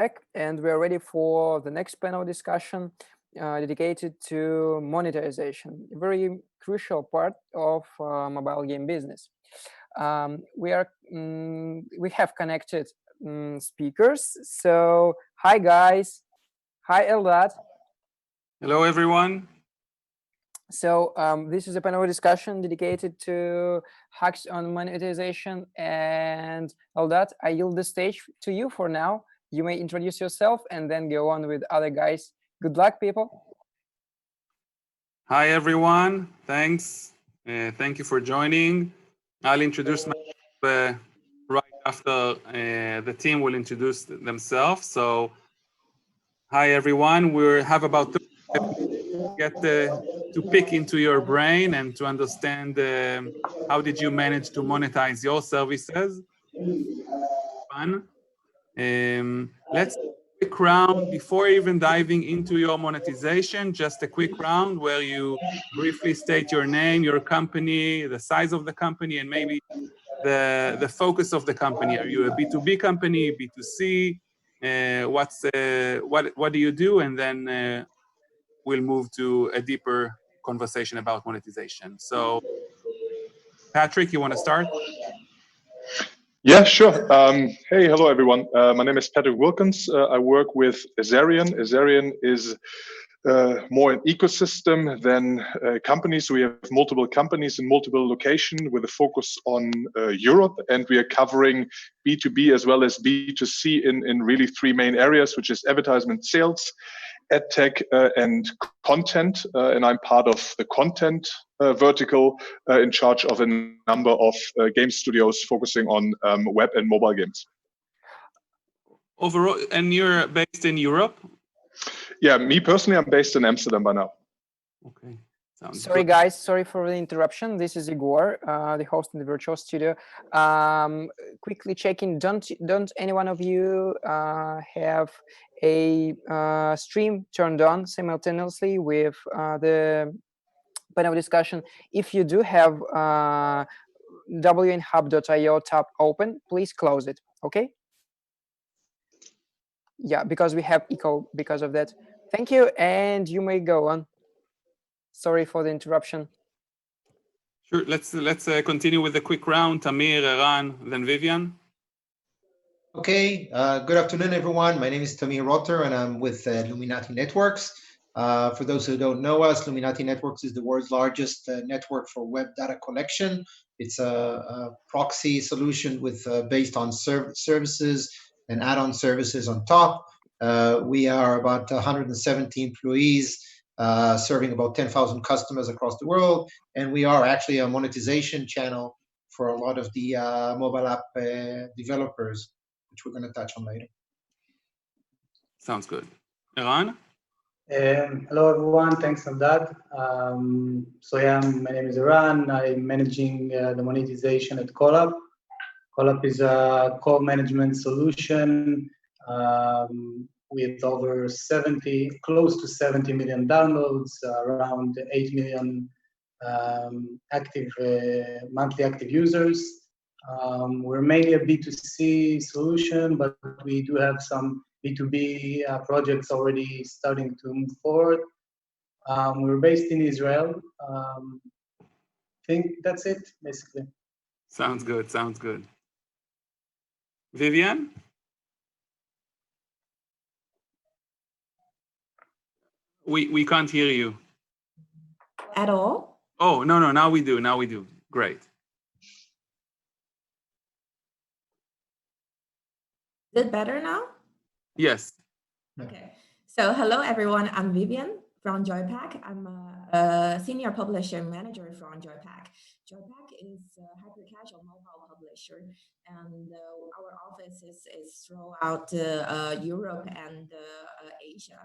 JoyPac, and we are ready for the next panel discussion dedicated to monetization, a very crucial part of mobile game business. We have connected speakers. So hi guys, hi Eldad. Hello everyone. So this is a panel discussion dedicated to hacks on monetization, and Eldad, I yield the stage to you for now. You may introduce yourself and then go on with other guys. Good luck, people. Hi everyone. Thanks. Thank you for joining. I'll introduce myself right after the team will introduce themselves. So, hi everyone. We have about 30 minutes to get to pick into your brain and to understand how did you manage to monetize your services. Fun. Let's do a quick round before even diving into your monetization. Just a quick round where you briefly state your name, your company, the size of the company, and maybe the focus of the company. Are you a B2B company, B2C? What do you do? And then we'll move to a deeper conversation about monetization. So, Patrick, you want to start? Yeah, sure. Hey, hello everyone. My name is Patrick Wilkins. I work with Azerion. Azerion is more an ecosystem than companies. We have multiple companies in multiple locations with a focus on Europe, and we are covering B2B as well as B2C in really three main areas, which is advertisement, sales, EdTech, and content. And I'm part of the content vertical in charge of a number of game studios focusing on web and mobile games. Overall, and you're based in Europe? Yeah, me personally, I'm based in Amsterdam by now. Okay. Sorry, guys. Sorry for the interruption. This is Igor, the host in the virtual studio. Quickly checking. Don't any one of you have a stream turned on simultaneously with the panel discussion? If you do have wnhub.io tab open, please close it. Okay. Yeah, because we have echo because of that. Thank you, and you may go on. Sorry for the interruption. Sure. Let's continue with the quick round. Tamir, Eran, then Vivian. Okay. Good afternoon, everyone. My name is Tamir Rotter, and I'm with Luminati Networks. For those who don't know us, Luminati Networks is the world's largest network for web data collection. It's a proxy solution with based on services and add-on services on top. We are about 170 employees, serving about 10,000 customers across the world, and we are actually a monetization channel for a lot of the mobile app developers, which we're going to touch on later. Sounds good. Eran? Hello, everyone. Thanks for that. My name is Eran. I'm managing the monetization at CallApp. CallApp is a call management solution with over close to 70 million downloads, around 8 million monthly active users. We're mainly a B2C solution, but we do have some B2B projects already starting to move forward. We're based in Israel. I think that's it, basically. Sounds good. Sounds good. Vivian? We can't hear you. At all? Oh, no, now we do. Now we do. Great. Is it better now? Yes. Okay. So hello, everyone. I'm Vivian from JoyPac. I'm a senior publisher manager from JoyPac. JoyPac is a hyper-casual mobile publisher, and our office is throughout Europe and Asia.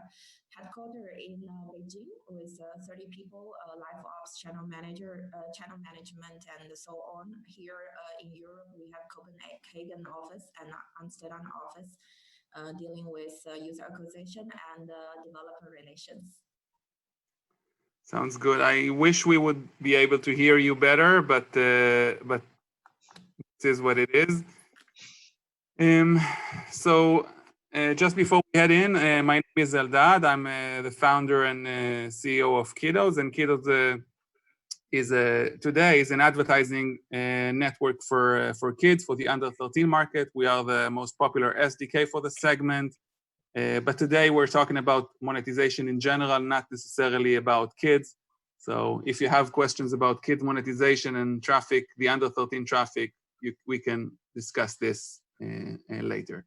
Headquartered in Beijing with 30 people, live ops, channel manager, channel management, and so on. Here in Europe, we have Copenhagen office and Amsterdam office, dealing with user acquisition and developer relations. Sounds good. I wish we would be able to hear you better, but this is what it is. So just before we head in, my name is Eldad. I'm the founder and CEO of Kidoz, and Kidoz today is an advertising network for kids, for the under 13 market. We are the most popular SDK for the segment. But today we're talking about monetization in general, not necessarily about kids. So if you have questions about kids monetization and traffic, the under 13 traffic, we can discuss this later.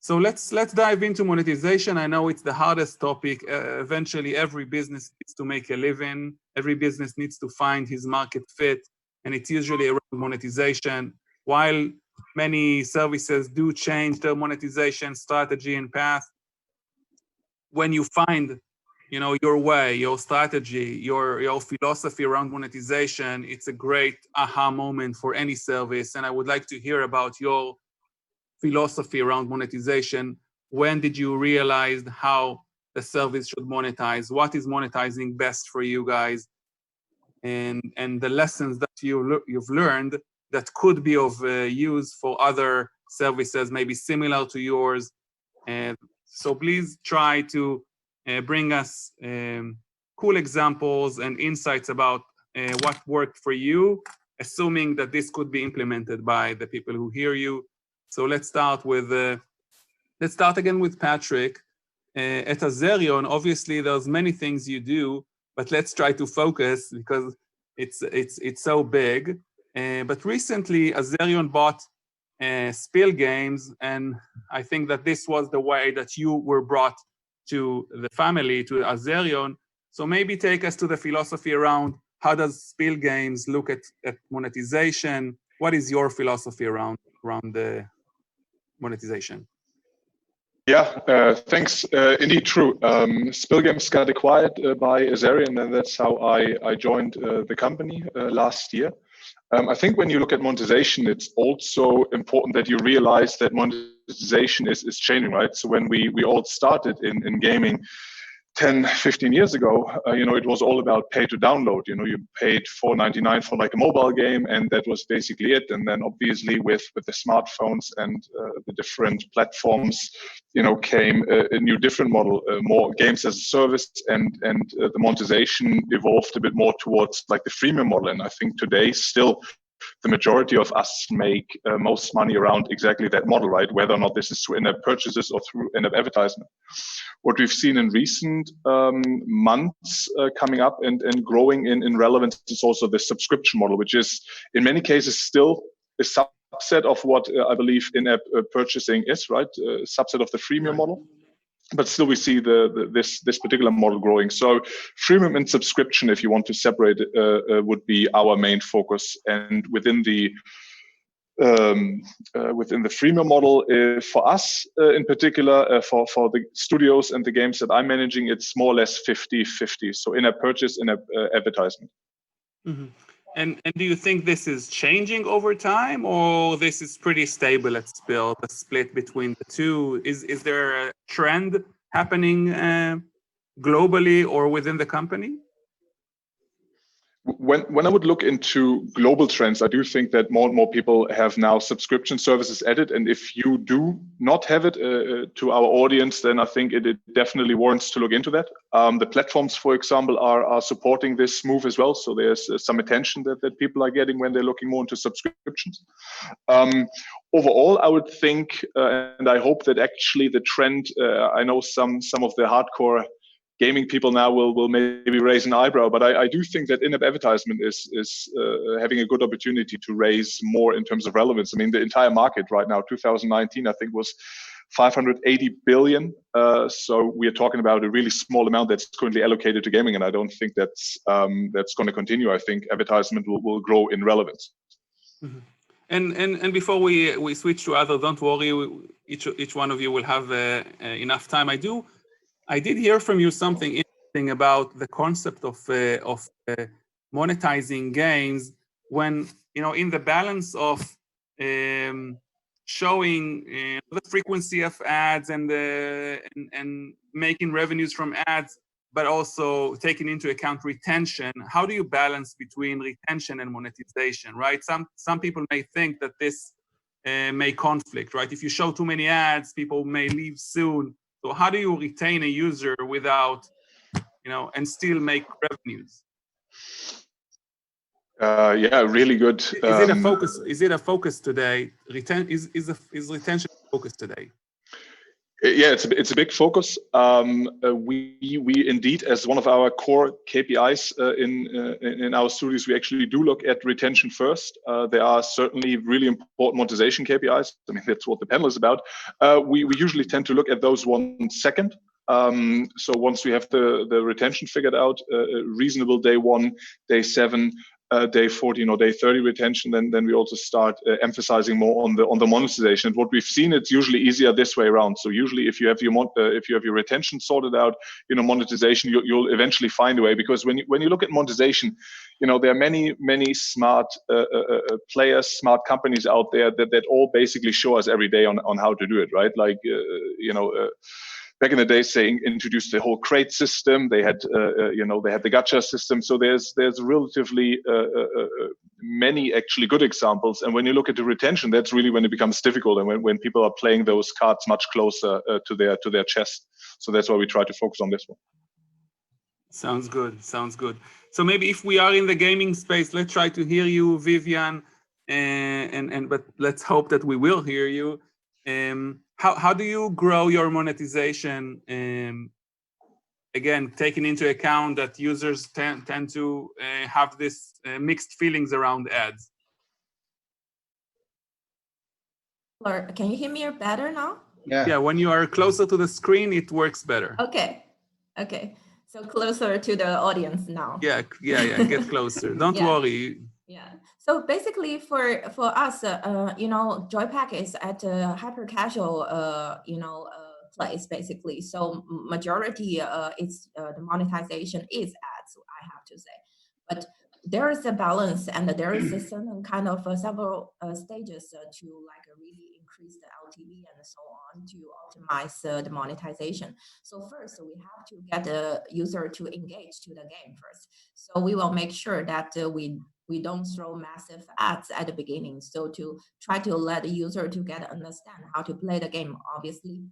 So let's dive into monetization. I know it's the hardest topic. Eventually, every business needs to make a living. Every business needs to find his market fit, and it's usually around monetization. While many services do change their monetization strategy and path, when you find, your way, your strategy, your philosophy around monetization, it's a great aha moment for any service. And I would like to hear about your philosophy around monetization. When did you realize how the service should monetize? What is monetizing best for you guys? And the lessons that you've learned that could be of use for other services, maybe similar to yours. And so please try to bring us cool examples and insights about what worked for you, assuming that this could be implemented by the people who hear you. So let's start again with Patrick. At Azerion, obviously there's many things you do, but let's try to focus because it's so big. But recently Azerion bought Spill Games, and I think that this was the way that you were brought to the family, to Azerion. So maybe take us to the philosophy around how does Spill Games look at monetization? What is your philosophy around the monetization? Yeah, thanks. Indeed, true. Spill Games got acquired by Azerion, and that's how I joined the company last year. I think when you look at monetization, it's also important that you realize that monetization is changing, right? So when we all started in gaming 10, 15 years ago, it was all about pay to download. You paid $4.99 for like a mobile game, and that was basically it. And then obviously with the smartphones and the different platforms, came a new different model, more games as a service, and the monetization evolved a bit more towards like the freemium model. And I think today still the majority of us make most money around exactly that model, right? Whether or not this is through in-app purchases or through in-app advertisement. What we've seen in recent months coming up and growing in relevance is also the subscription model, which is in many cases still a subset of what I believe in-app purchasing is, right? A subset of the freemium model. But still we see this particular model growing. So freemium and subscription, if you want to separate, would be our main focus. And within the freemium model, for us in particular, for the studios and the games that I'm managing, it's more or less 50-50. So in-app purchase, in-app advertisement. Mm-hmm. And do you think this is changing over time, or this is pretty stable at Spill, the split between the two? Is there a trend happening globally or within the company? When I would look into global trends, I do think that more and more people have now subscription services added. And if you do not have it to our audience, then I think it definitely warrants to look into that. The platforms, for example, are supporting this move as well. So there's some attention that people are getting when they're looking more into subscriptions. Overall, I would think, and I hope that actually the trend, I know some of the hardcore gaming people now will maybe raise an eyebrow, but I do think that in-app advertisement is having a good opportunity to raise more in terms of relevance. I mean, the entire market right now, 2019, I think was 580 billion. So we are talking about a really small amount that's currently allocated to gaming, and I don't think that's going to continue. I think advertisement will grow in relevance. Mm-hmm. And before we switch to other, don't worry, each one of you will have enough time. I did hear from you something interesting about the concept of monetizing games when, in the balance of showing the frequency of ads and making revenues from ads, but also taking into account retention. How do you balance between retention and monetization, right? Some people may think that this may conflict, right? If you show too many ads, people may leave soon. So how do you retain a user without, and still make revenues? Yeah, really good. Is it a focus? Is it a focus today? Is retention a focus today? Yeah, it's a big focus. We indeed, as one of our core KPIs in our studios, we actually do look at retention first. There are certainly really important monetization KPIs. I mean, that's what the panel is about. We usually tend to look at those one second. So once we have the retention figured out, reasonable day 1, day 7, day 14 or day 30 retention, then we also start emphasizing more on the monetization. And what we've seen, it's usually easier this way around. So usually, if you have your retention sorted out, monetization, you'll eventually find a way. Because when you look at monetization, there are many smart players, smart companies out there that all basically show us every day on how to do it, right? Like back in the days, they introduced the whole crate system. They had, they had the gacha system. So there's relatively many actually good examples. And when you look at the retention, that's really when it becomes difficult, and when people are playing those cards much closer to their chest. So that's why we try to focus on this one. Sounds good. Sounds good. So maybe if we are in the gaming space, let's try to hear you, Vivian, but let's hope that we will hear you. How do you grow your monetization? Again, taking into account that users tend to have this mixed feelings around ads. Can you hear me better now? Yeah, when you are closer to the screen, it works better. Okay. So closer to the audience now. Yeah, get closer. Don't worry. Yeah. So basically, for us, JoyPac is at a hyper casual, place basically. So majority, it's the monetization is ads, I have to say, but there is a balance and there is a certain kind of several stages to like really increase the LTV and so on to optimize the monetization. So first, we have to get the user to engage to the game first. So we will make sure that we don't throw massive ads at the beginning. So to try to let the user to understand how to play the game. Obviously,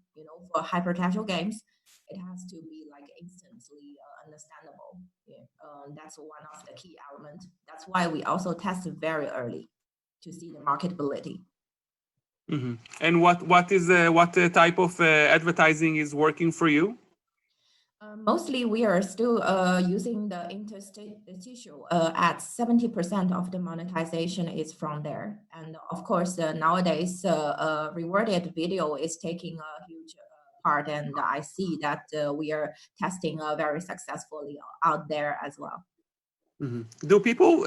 for hyper casual games, it has to be like instantly understandable. That's one of the key elements. That's why we also test very early to see the marketability. Mm-hmm. And what type of advertising is working for you? Mostly we are still using the interstitial ads. 70% of the monetization is from there. And of course, nowadays, rewarded video is taking a huge part. And I see that we are testing very successfully out there as well. Mm-hmm. Do people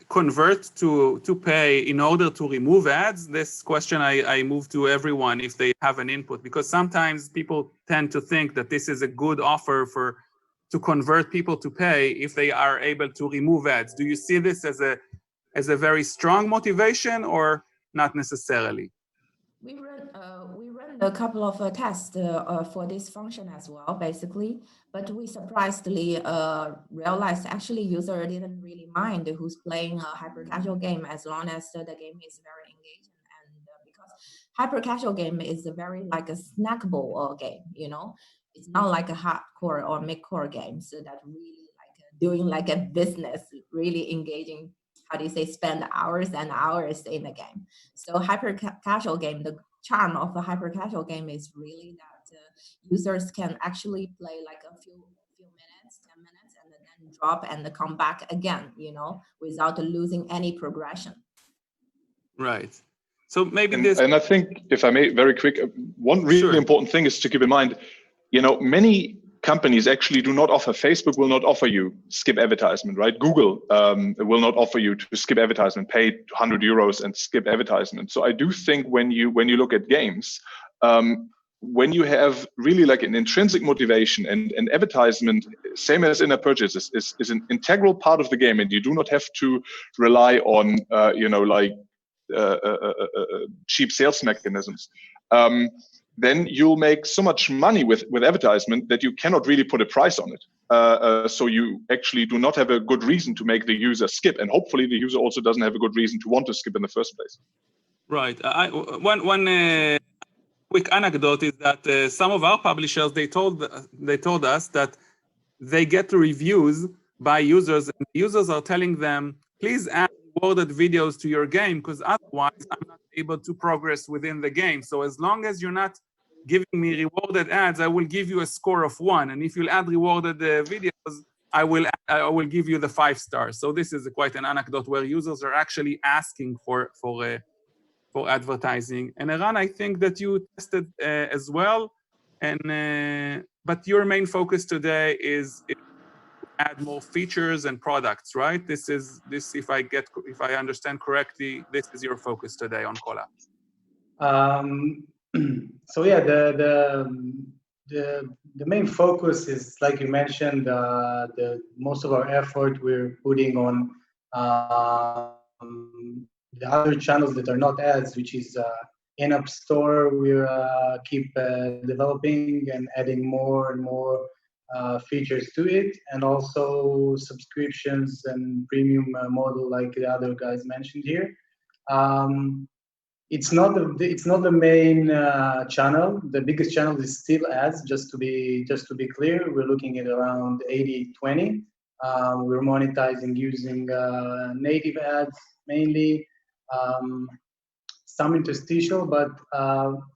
convert to pay in order to remove ads? This question I move to everyone if they have an input, because sometimes people tend to think that this is a good offer to convert people to pay if they are able to remove ads. Do you see this as a very strong motivation or not necessarily? We run a couple of tests for this function as well, basically, but we surprisingly realized actually user didn't really mind who's playing a hyper casual game as long as the game is very engaging, and because hyper casual game is very like a snackable game, it's not like a hardcore or mid-core game, so that really like doing like a business, really engaging. How do you say, spend hours and hours in the game. So hyper casual game, the charm of a hyper casual game is really that users can actually play like a few minutes, 10 minutes, and then drop and come back again, without losing any progression. Right. So maybe and I think, if I may, very quick, one really important thing is to keep in mind, many companies actually do not offer. Facebook will not offer you skip advertisement, right? Google will not offer you to skip advertisement, pay 100 euros and skip advertisement. So I do think when you look at games, when you have really like an intrinsic motivation and advertisement, same as in-app purchases, is an integral part of the game, and you do not have to rely on cheap sales mechanisms. Then you'll make so much money with advertisement that you cannot really put a price on it. So you actually do not have a good reason to make the user skip, and hopefully the user also doesn't have a good reason to want to skip in the first place. Right. One quick anecdote is that some of our publishers, they told us that they get reviews by users, and users are telling them, please add rewarded videos to your game, because otherwise I'm not able to progress within the game. So as long as you're not giving me rewarded ads, I will give you a score of 1. And if you'll add rewarded videos, I will give you the 5 stars. So this is quite an anecdote where users are actually asking for advertising. And Eran, I think that you tested as well. And but your main focus today is add more features and products, right? If I understand correctly, this is your focus today on CallApp. So yeah, the main focus is, like you mentioned, the most of our effort we're putting on the other channels that are not ads, which is in-app store. We're keep developing and adding more and more features to it, and also subscriptions and premium model like the other guys mentioned here. It's not the main channel. The biggest channel is still ads. Just to be clear, we're looking at around 80-20. We're monetizing using native ads mainly, some interstitial. But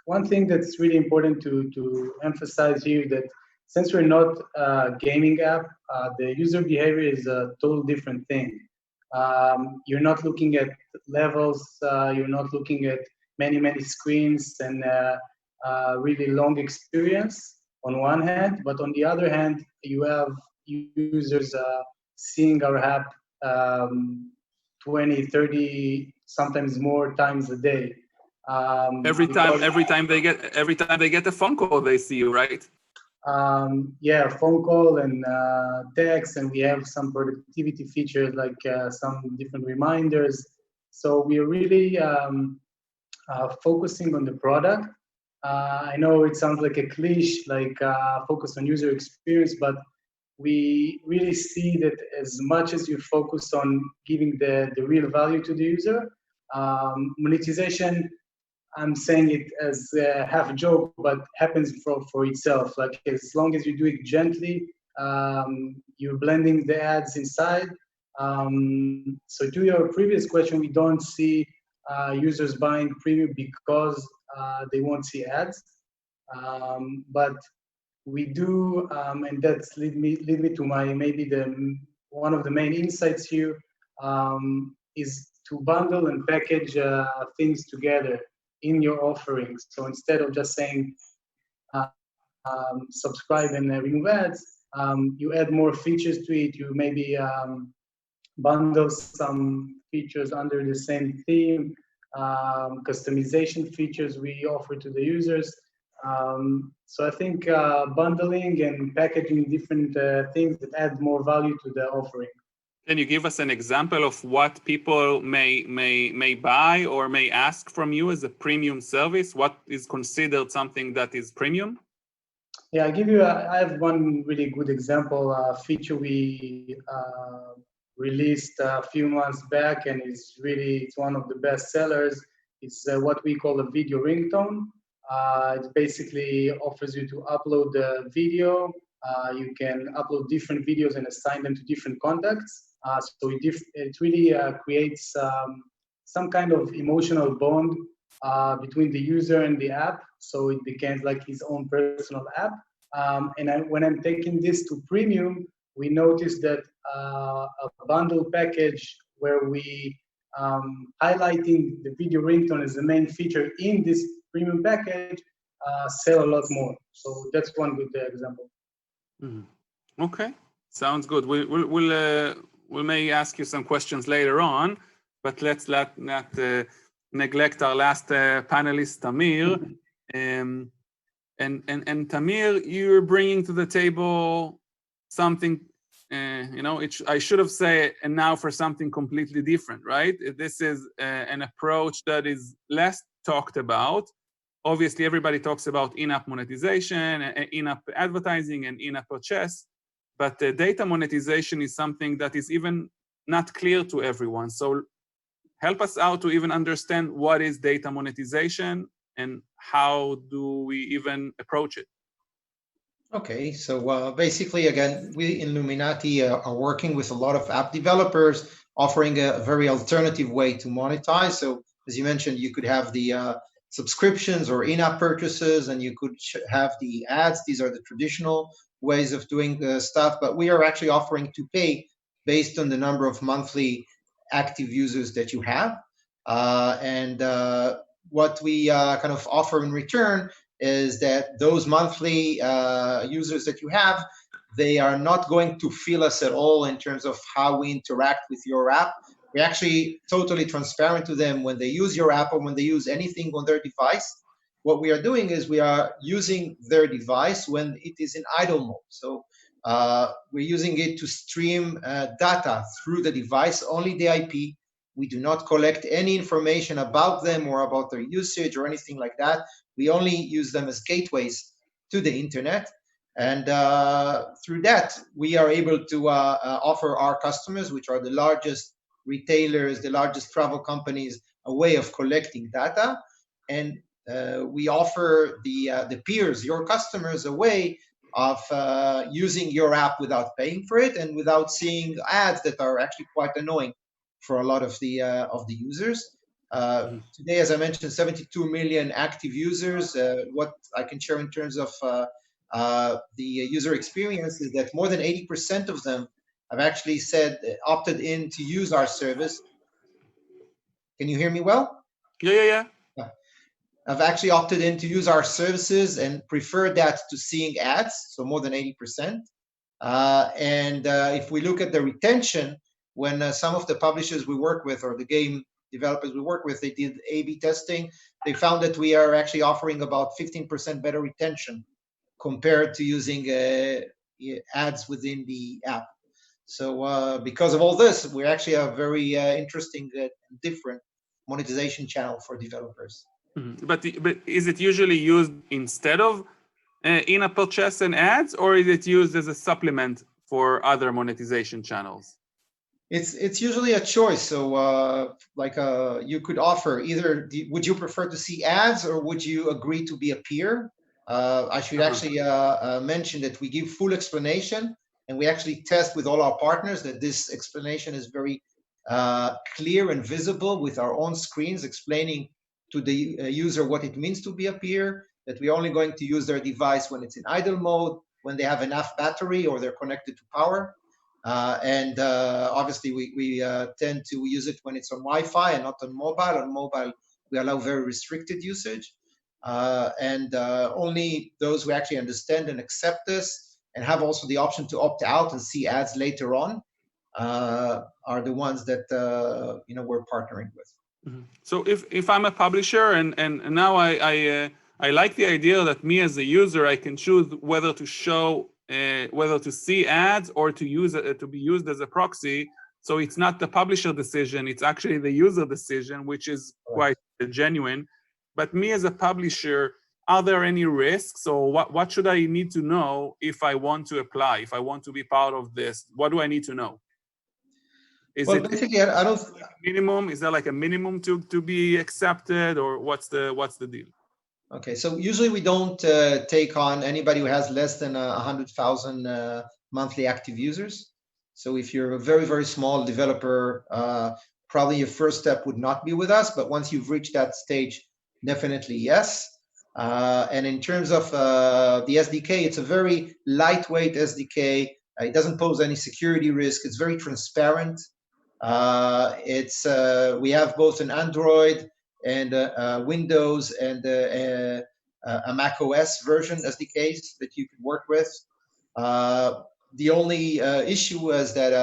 one thing that's really important to emphasize here, that since we're not a gaming app, the user behavior is a total different thing. You're not looking at levels, you're not looking at many screens and really long experience on one hand, but on the other hand, you have users seeing our app 20, 30, sometimes more times a day. Every time they get a phone call, they see you, right? Yeah, phone call and text, and we have some productivity features like some different reminders. So we are really focusing on the product. I know it sounds like a cliche, like focus on user experience, but we really see that as much as you focus on giving the real value to the user, monetization, I'm saying it as a half joke, but happens for itself. Like as long as you do it gently, you're blending the ads inside. So to your previous question, we don't see users buying premium because they won't see ads, but we do, and that's lead me to my maybe one of the main insights here, is to bundle and package things together in your offerings. So instead of just saying subscribe and remove ads, you add more features to it. You maybe bundle some features under the same theme, customization features we offer to the users. So I think bundling and packaging different things that add more value to the offering. Can you give us an example of what people may buy or may ask from you as a premium service? What is considered something that is premium? Yeah, I have one really good example, feature we released a few months back, and it's one of the best sellers. It's what we call a video ringtone. It basically offers you to upload the video. You can upload different videos and assign them to different contacts. So it really creates some kind of emotional bond between the user and the app. So it becomes like his own personal app. When I'm taking this to premium, we noticed that a bundle package where we highlighting the video ringtone as the main feature in this premium package sell a lot more. So that's one good example. Mm-hmm. Okay, sounds good. We may ask you some questions later on, but let's not neglect our last panelist, Tamir. And Tamir, you're bringing to the table something, I should have said, and now for something completely different, right? This is an approach that is less talked about. Obviously, everybody talks about in-app monetization, in-app advertising, and in-app purchase, but data monetization is something that is even not clear to everyone. So help us out to even understand what is data monetization and how do we even approach it. Okay, so basically, again, we in Luminati are working with a lot of app developers, offering a very alternative way to monetize. So as you mentioned, you could have the subscriptions or in-app purchases, and you could have the ads. These are the traditional ways of doing stuff, but we are actually offering to pay based on the number of monthly active users that you have. What we kind of offer in return is that those monthly users that you have, they are not going to feel us at all in terms of how we interact with your app. We're actually totally transparent to them when they use your app or when they use anything on their device. What we are doing is we are using their device when it is in idle mode. So we're using it to stream data through the device, only the IP. We do not collect any information about them or about their usage or anything like that. We only use them as gateways to the internet. And through that, we are able to offer our customers, which are the largest retailers, the largest travel companies, a way of collecting data. And we offer the peers, your customers, a way of using your app without paying for it and without seeing ads that are actually quite annoying for a lot of the users. Today, as I mentioned, 72 million active users. What I can share in terms of the user experience is that more than 80% of them have actually opted in to use our service. Can you hear me well? Yeah. Have actually opted in to use our services and prefer that to seeing ads, so more than 80%. If we look at the retention, when some of the publishers we work with or the game developers we work with, they did A/B testing, they found that we are actually offering about 15% better retention compared to using ads within the app. So because of all this, we actually have very interesting, different monetization channel for developers. But is it usually used instead of in-app purchase and ads, or is it used as a supplement for other monetization channels? It's usually a choice. So you could offer either, would you prefer to see ads or would you agree to be a peer? I should actually mention that we give full explanation, and we actually test with all our partners that this explanation is very clear and visible with our own screens explaining to the user what it means to be a peer, that we're only going to use their device when it's in idle mode, when they have enough battery or they're connected to power. Obviously, we tend to use it when it's on Wi-Fi and not on mobile. On mobile, we allow very restricted usage. Only those who actually understand and accept this and have also the option to opt out and see ads later on are the ones that we're partnering with. So if I'm a publisher and now I like the idea that me as a user, I can choose whether to show whether to see ads or to use it to be used as a proxy. So it's not the publisher decision, it's actually the user decision, which is quite genuine. But me as a publisher, are there any risks, or what should I need to know if I want to apply, if I want to be part of this? What do I need to know? Basically, I don't. Minimum? Is there like a minimum to be accepted, or what's the deal? Okay, so usually we don't take on anybody who has less than 100,000 monthly active users. So if you're a very, very small developer, probably your first step would not be with us. But once you've reached that stage, definitely yes. And in terms of the SDK, it's a very lightweight SDK. It doesn't pose any security risk. It's very transparent. We have both an Android and Windows and a Mac OS version SDKs that you can work with. The only issue is that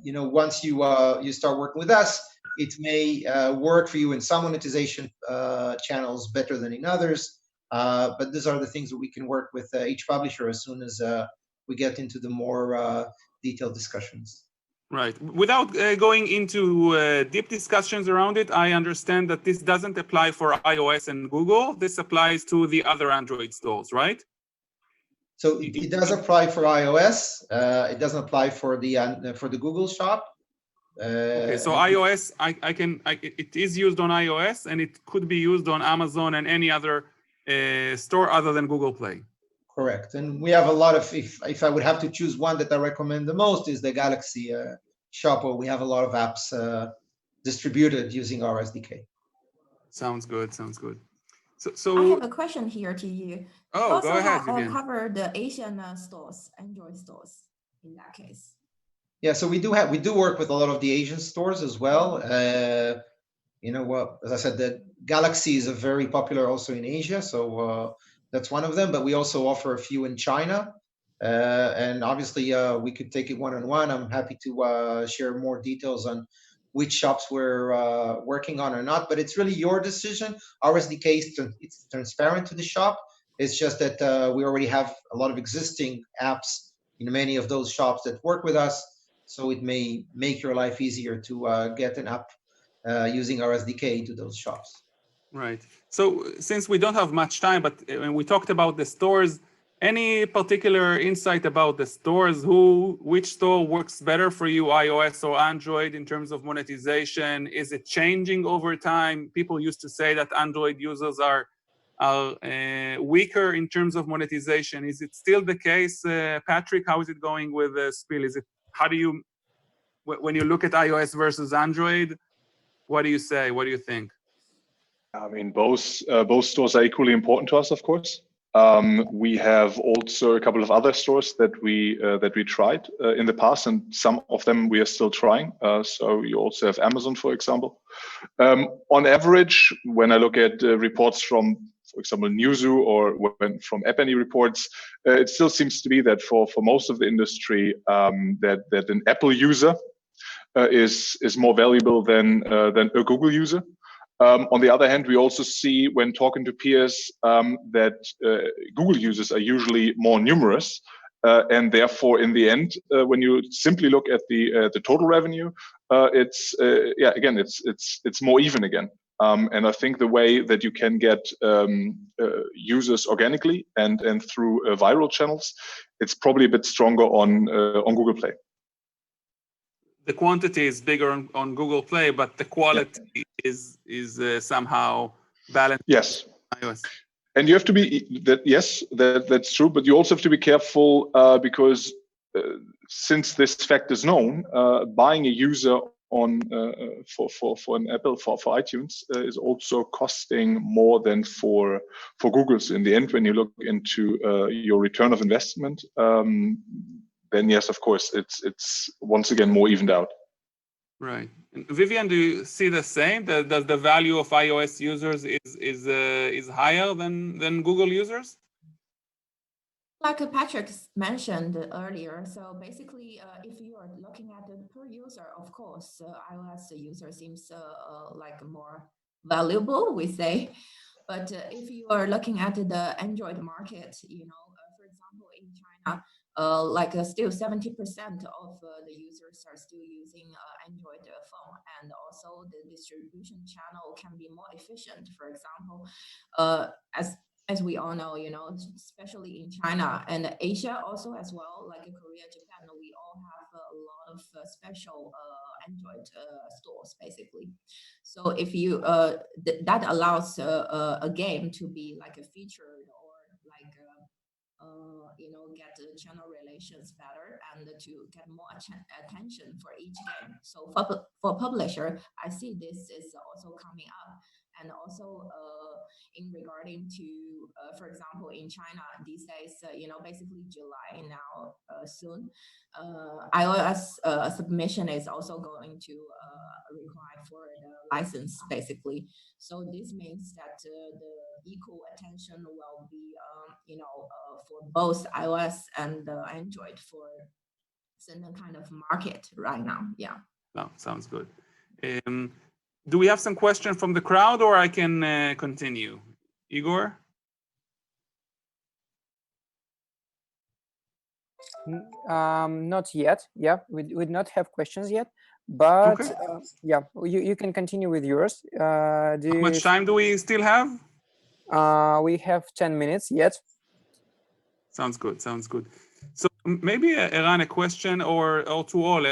once you start working with us, it may work for you in some monetization channels better than in others. But these are the things that we can work with each publisher as soon as we get into the more detailed discussions. Right. Without going into deep discussions around it, I understand that this doesn't apply for iOS and Google. This applies to the other Android stores, right? So it does apply for iOS. It doesn't apply for the Google Shop. Okay, so iOS, it is used on iOS, and it could be used on Amazon and any other store other than Google Play. Correct. And we have a lot of, if I would have to choose one that I recommend the most, is the Galaxy shop, where we have a lot of apps distributed using our SDK. Sounds good. Sounds good. I So have a question here to you. oh, Also go ahead, Vivian. cover the Asian stores, Android stores in that case. Yeah, so we do work with a lot of the Asian stores as well. You know what, as I said, the Galaxy is a very popular also in Asia, so that's one of them, but we also offer a few in China. And obviously we could take it one-on-one. I'm happy to share more details on which shops we're working on or not, but it's really your decision. Our SDK it's transparent to the shop. It's just that we already have a lot of existing apps in many of those shops that work with us, so it may make your life easier to get an app using our SDK to those shops. Right. So since we don't have much time, but when we talked about the stores, any particular insight about the stores? Which store works better for you, iOS or Android, in terms of monetization? Is it changing over time? People used to say that Android users are weaker in terms of monetization. Is it still the case, Patrick? How is it going with Spill? When you look at iOS versus Android, what do you say? What do you think? I mean, both stores are equally important to us, of course. We have also a couple of other stores that we tried in the past, and some of them we are still trying. So you also have Amazon, for example. On average, when I look at reports from, for example, Newzoo or from App Annie reports, it still seems to be that for most of the industry, that an Apple user is more valuable than a Google user. On the other hand, we also see when talking to peers that Google users are usually more numerous, and therefore, in the end, when you simply look at the total revenue, it's more even again. And I think the way that you can get users organically and through viral channels, it's probably a bit stronger on Google Play. The quantity is bigger on Google Play, but the quality is somehow balanced. Yes. iOS. And you have to be that's true. But you also have to be careful because since this fact is known, buying a user on for an Apple for iTunes is also costing more than for Google. So in the end, when you look into your return of investment, then yes, of course, it's once again more evened out. Right. And Vivian, do you see the same? Does the value of iOS users is higher than Google users? Like Patrick mentioned earlier, so basically, if you are looking at the per user, of course, iOS user seems like more valuable, we say. But if you are looking at the Android market, for example, in China, still 70% of the users are still using Android phone, and also the distribution channel can be more efficient. For example, as we all know, especially in China and Asia also as well, like in Korea, Japan, we all have a lot of special Android stores basically. So if you that allows a game to be like a featured or like get the channel relations better and to get more attention for each game. So for publisher, I see this is also coming up. And also in regarding to, for example, in China these days, basically July now soon, iOS submission is also going to require for the license basically. So this means that the equal attention will be, for both iOS and Android for certain kind of market right now. Yeah. No, sounds good. Do we have some question from the crowd, or I can continue? Igor? Not yet. Yeah, we would not have questions yet, but okay. Yeah, you can continue with yours. How much time do we still have? We have 10 minutes yet. Sounds good. Sounds good. So maybe Eran, a question or to all.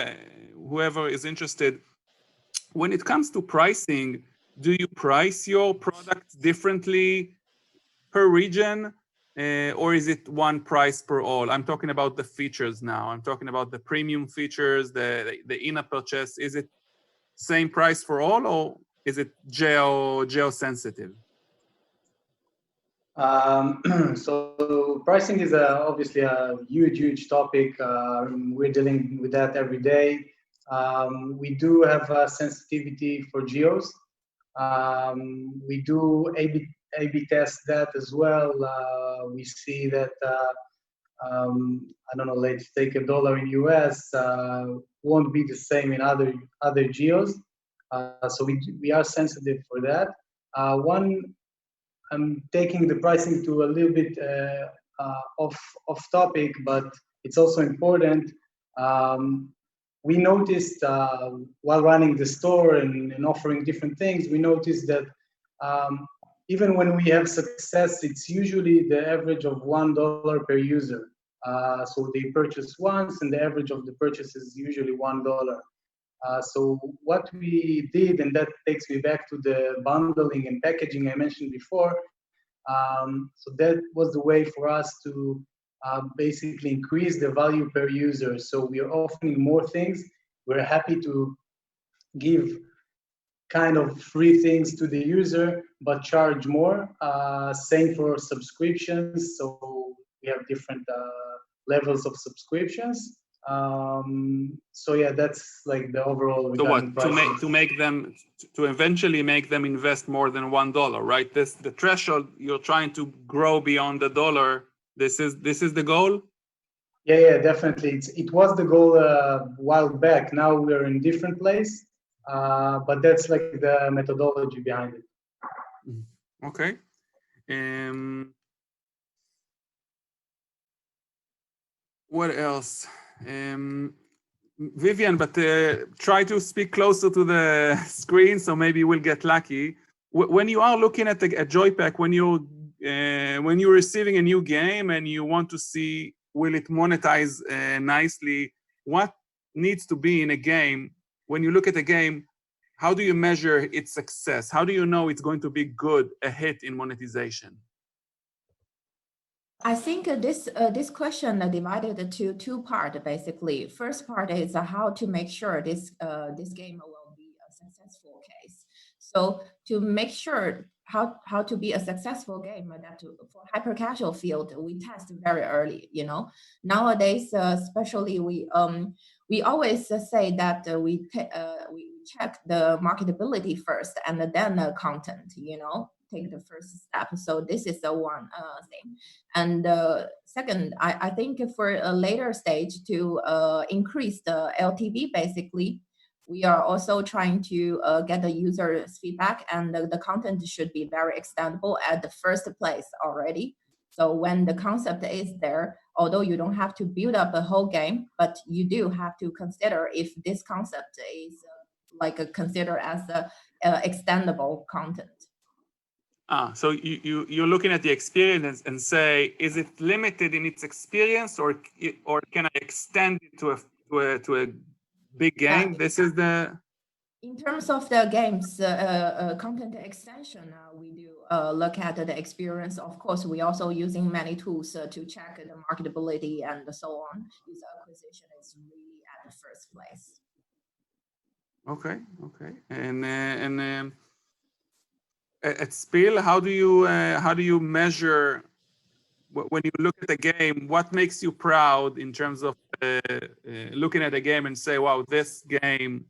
whoever is interested, when it comes to pricing, do you price your products differently per region, or is it one price per all? I'm talking about the features now. I'm talking about the premium features, the in-app purchase. Is it same price for all, or is it geo-sensitive? So pricing is obviously a huge topic. We're dealing with that every day. We do have sensitivity for geos. We do A/B test that as well. We see that I don't know. Let's take $1 in US won't be the same in other geos. So we are sensitive for that. I'm taking the pricing to a little bit off topic, but it's also important. We noticed while running the store and offering different things, we noticed that even when we have success, it's usually the average of $1 per user. So they purchase once, and the average of the purchase is usually $1. So what we did, and that takes me back to the bundling and packaging I mentioned before. So that was the way for us to basically increase the value per user. So we are offering more things. We're happy to give kind of free things to the user, but charge more. Same for subscriptions. So we have different levels of subscriptions. So yeah, that's like the overall. So what to eventually make them invest more than $1, right? The threshold you're trying to grow beyond the dollar. This is the goal. Yeah, definitely. It was the goal a while back. Now we're in different place, but that's like the methodology behind it. Okay. What else? Vivian, but try to speak closer to the screen, so maybe we'll get lucky. When you are looking at JoyPac, when you're receiving a new game and you want to see will it monetize nicely, what needs to be in a game? When you look at a game, how do you measure its success? How do you know it's going to be good, a hit in monetization? I think this question divided into two parts, basically. First part is how to make sure this game will be a successful case. So to make sure how to be a successful game, that for hyper casual field, we test very early. Nowadays, especially we always say that we check the marketability first and then the content. Take the first step. So this is the one thing. And second, I think for a later stage to increase the LTV, basically, we are also trying to get the user's feedback, and the content should be very extendable at the first place already. So when the concept is there, although you don't have to build up a whole game, but you do have to consider if this concept is considered as a extendable content. So you're looking at the experience and say, is it limited in its experience, or can I extend it to a big game? Yeah. This is the. In terms of the games content extension, we do look at the experience. Of course, we also using many tools to check the marketability and so on. User acquisition is really at the first place. Okay, and at Spiel, how do you measure when you look at a game? What makes you proud in terms of looking at a game and say, "Wow, this game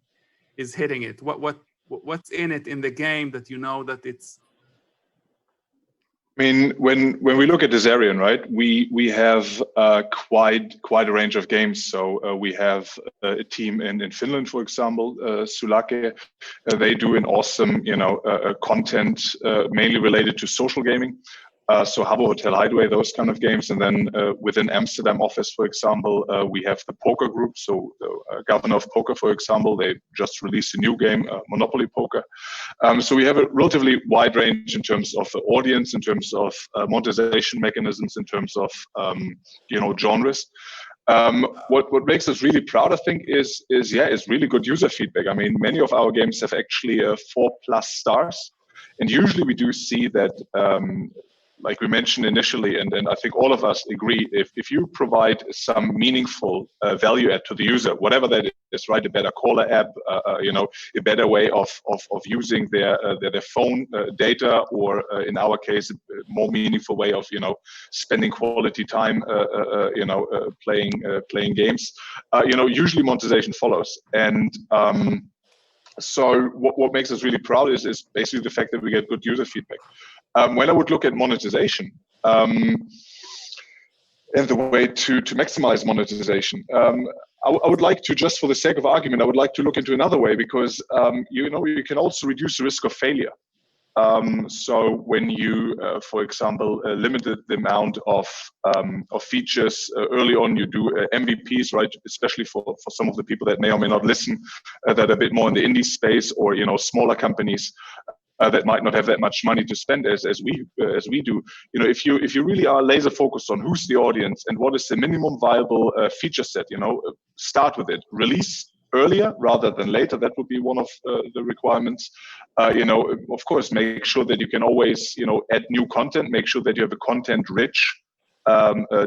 is hitting it"? What's in it in the game that you know that it's? I mean, when we look at Azerion, right, we have quite a range of games. So we have a team in Finland, for example, Sulake. They do an awesome, content mainly related to social gaming. So Habbo Hotel Hideaway, those kind of games. And then within Amsterdam office, for example, we have the poker group. So the Governor of Poker, for example, they just released a new game, Monopoly Poker. So we have a relatively wide range in terms of the audience, in terms of monetization mechanisms, in terms of, genres. What makes us really proud, I think, is really good user feedback. I mean, many of our games have actually 4+ stars, and usually we do see that, like we mentioned initially, and I think all of us agree, if you provide some meaningful value add to the user, whatever that is, right? A better caller app, a better way of using their phone data, or in our case, a more meaningful way of spending quality time, playing games. Usually monetization follows, and so what makes us really proud is basically the fact that we get good user feedback. When I would look at monetization, and the way to maximize monetization, I would like to, just for the sake of argument, I would like to look into another way, because you can also reduce the risk of failure. So when you, for example, limit the amount of features early on, you do MVPs, right? Especially for some of the people that may or may not listen, that are a bit more in the indie space, or smaller companies that might not have that much money to spend as we do. If you really are laser focused on who's the audience and what is the minimum viable feature set, start with it. Release earlier rather than later. That would be one of the requirements. Of course, make sure that you can always add new content. Make sure that you have a content-rich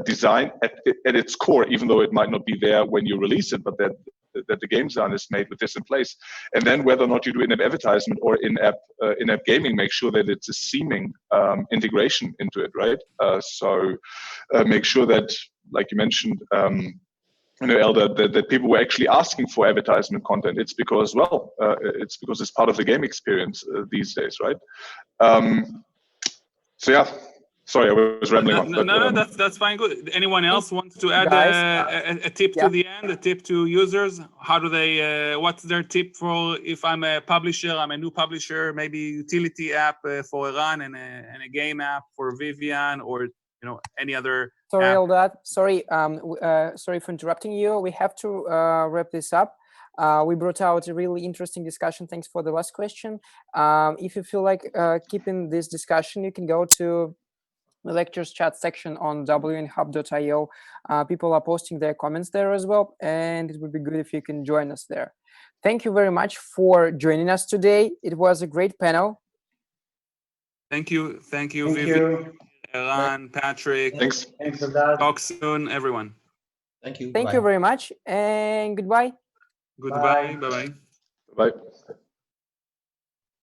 design at its core, even though it might not be there when you release it, but that the game design is made with this in place. And then whether or not you do in-app advertisement or in-app gaming, make sure that it's a seaming integration into it, right? So make sure that, like you mentioned, Elder, that people were actually asking for advertisement content. It's because, it's part of the game experience these days, right? So yeah, sorry, I was rambling on. No, that's fine. Good. Anyone else wants to add a tip to the end? A tip to users? How do they? What's their tip for if I'm a publisher? I'm a new publisher. Maybe utility app for Iran and a game app for Vivian, or any other. Sorry, Eldad. Sorry, sorry for interrupting you. We have to wrap this up. We brought out a really interesting discussion. Thanks for the last question. If you feel like keeping this discussion, you can go to the lectures chat section on wnhub.io. People are posting their comments there as well, and it would be good if you can join us there. Thank you very much for joining us today. It was a great panel. Thank you, Vivian, Eran, Patrick. Thanks. Thanks for that. Talk soon, everyone. Thank you. Thank you very much, and goodbye. Goodbye. Bye-bye. Bye.